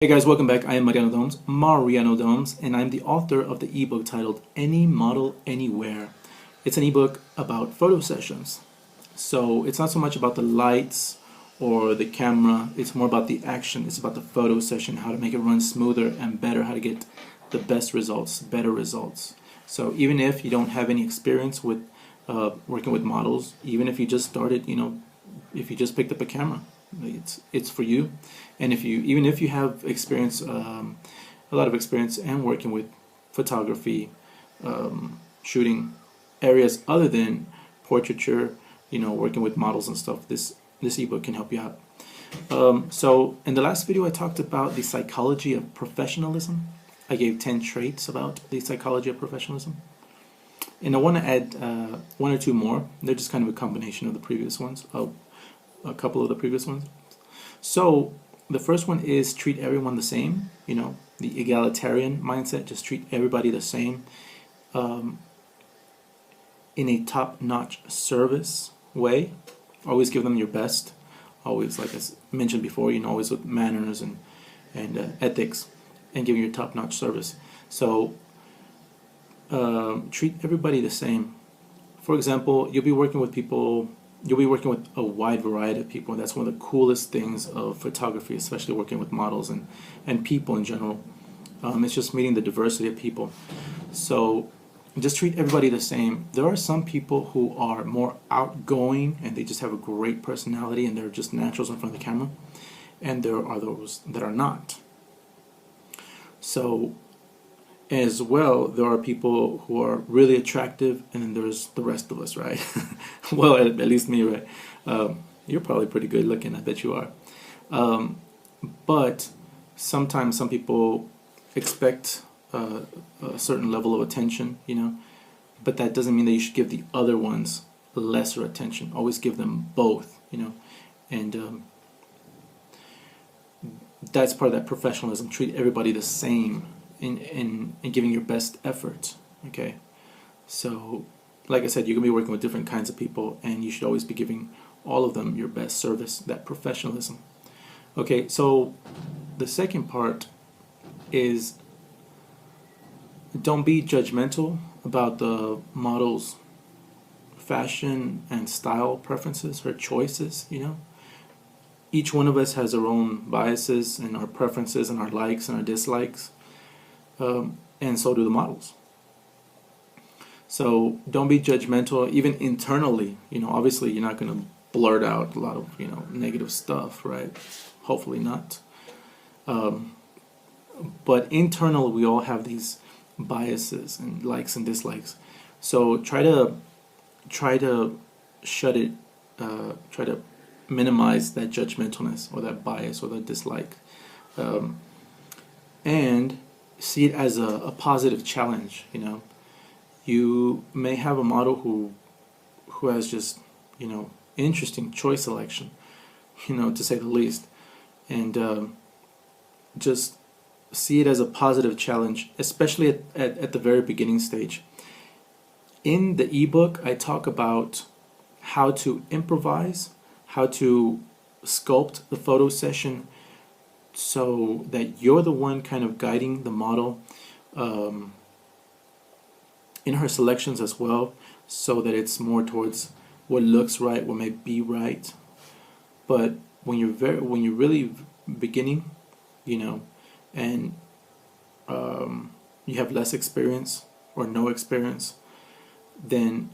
Hey guys, welcome back. I am Mariano Domes, and I'm the author of the ebook titled Any Model Anywhere. It's an ebook about photo sessions. So it's not so much about the lights or the camera, it's more about the action. It's about the photo session, how to make it run smoother and better, how to get the best results, better results. So even if you don't have any experience with working with models, even if you just started, if you just picked up a camera, it's for you. And even if you have experience, a lot of experience and working with photography, shooting areas other than portraiture, working with models and stuff, this ebook can help you out. So in the last video I talked about the psychology of professionalism. I gave 10 traits about the psychology of professionalism, and I want to add one or two more. They're just kind of a combination of the previous ones, a couple of the previous ones. So the first one is treat everyone the same, the egalitarian mindset, just treat everybody the same, in a top-notch service way. Always give them your best, always, like I mentioned before, always with manners and ethics, and giving your top-notch service. So treat everybody the same. For example, you'll be working with a wide variety of people. That's one of the coolest things of photography, especially working with models and people in general. It's just meeting the diversity of people. So just treat everybody the same. There are some people who are more outgoing and they just have a great personality and they're just naturals in front of the camera, and there are those that are not. So as well, there are people who are really attractive, and then there's the rest of us, right? Well, at least me, right? You're probably pretty good looking, I bet you are. But sometimes some people expect a certain level of attention, but that doesn't mean that you should give the other ones lesser attention. Always give them both, and that's part of that professionalism. Treat everybody the same in giving your best effort. Okay, so like I said, you're gonna be working with different kinds of people, and you should always be giving all of them your best service, that professionalism. Okay, so the second part is don't be judgmental about the model's fashion and style preferences, her choices. Each one of us has our own biases and our preferences and our likes and our dislikes. And so do the models. So don't be judgmental, even internally. Obviously you're not going to blurt out a lot of negative stuff, right? Hopefully not. But internally we all have these biases and likes and dislikes. So try to shut it. Try to minimize that judgmentalness or that bias or that dislike, and see it as a positive challenge. You may have a model who has just interesting choice selection, to say the least, and just see it as a positive challenge, especially at the very beginning stage. In the ebook I talk about how to improvise, how to sculpt the photo session so that you're the one kind of guiding the model in her selections as well, so that it's more towards what looks right, what may be right. But when you're really beginning, and you have less experience or no experience, then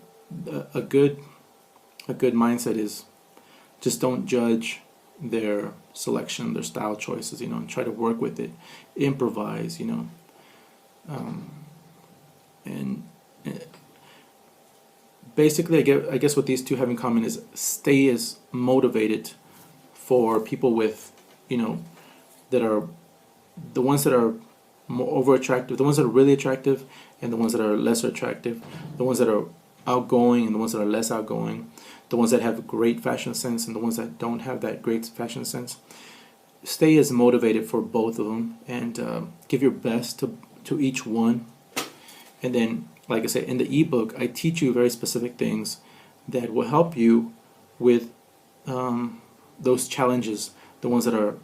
a good mindset is just don't judge their selection, their style choices, and try to work with it, improvise, and basically I guess what these two have in common is stay as motivated for people with, that are the ones that are more over attractive, the ones that are really attractive, and the ones that are lesser attractive, the ones that are outgoing and the ones that are less outgoing, the ones that have great fashion sense and the ones that don't have that great fashion sense. Stay as motivated for both of them, and give your best to each one. And then, like I said, in the ebook I teach you very specific things that will help you with those challenges, the ones that are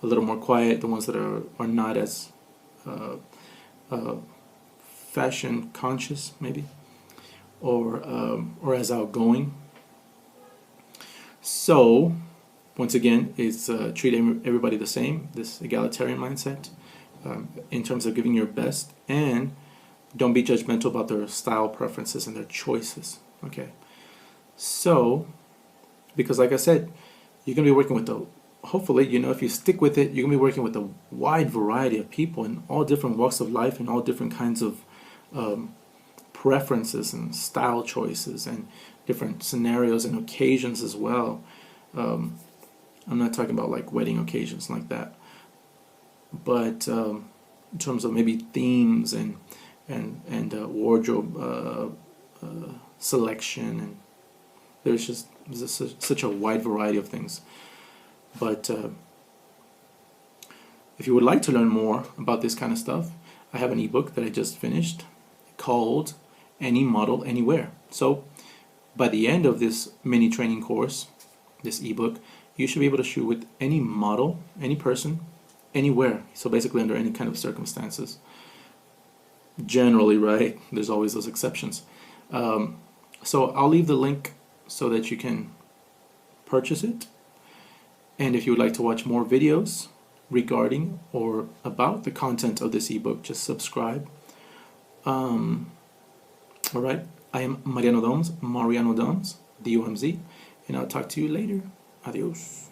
a little more quiet, the ones that are not as uh, uh, fashion conscious, maybe, or as outgoing. So, once again, it's treat everybody the same, this egalitarian mindset, in terms of giving your best, and don't be judgmental about their style preferences and their choices. Okay, so because like I said, you're gonna be working with hopefully, if you stick with it, you're gonna be working with a wide variety of people in all different walks of life and all different kinds of preferences and style choices and different scenarios and occasions as well. I'm not talking about like wedding occasions like that, but in terms of maybe themes and wardrobe selection, and there's such a wide variety of things. But if you would like to learn more about this kind of stuff, I have an ebook that I just finished called Any Model Anywhere. So by the end of this mini training course, this ebook, you should be able to shoot with any model, any person, anywhere. So basically under any kind of circumstances. Generally, right? There's always those exceptions. So I'll leave the link so that you can purchase it. And if you would like to watch more videos regarding or about the content of this ebook, just subscribe. All right. I am Mariano Doms, D-O-M-Z, and I'll talk to you later. Adios.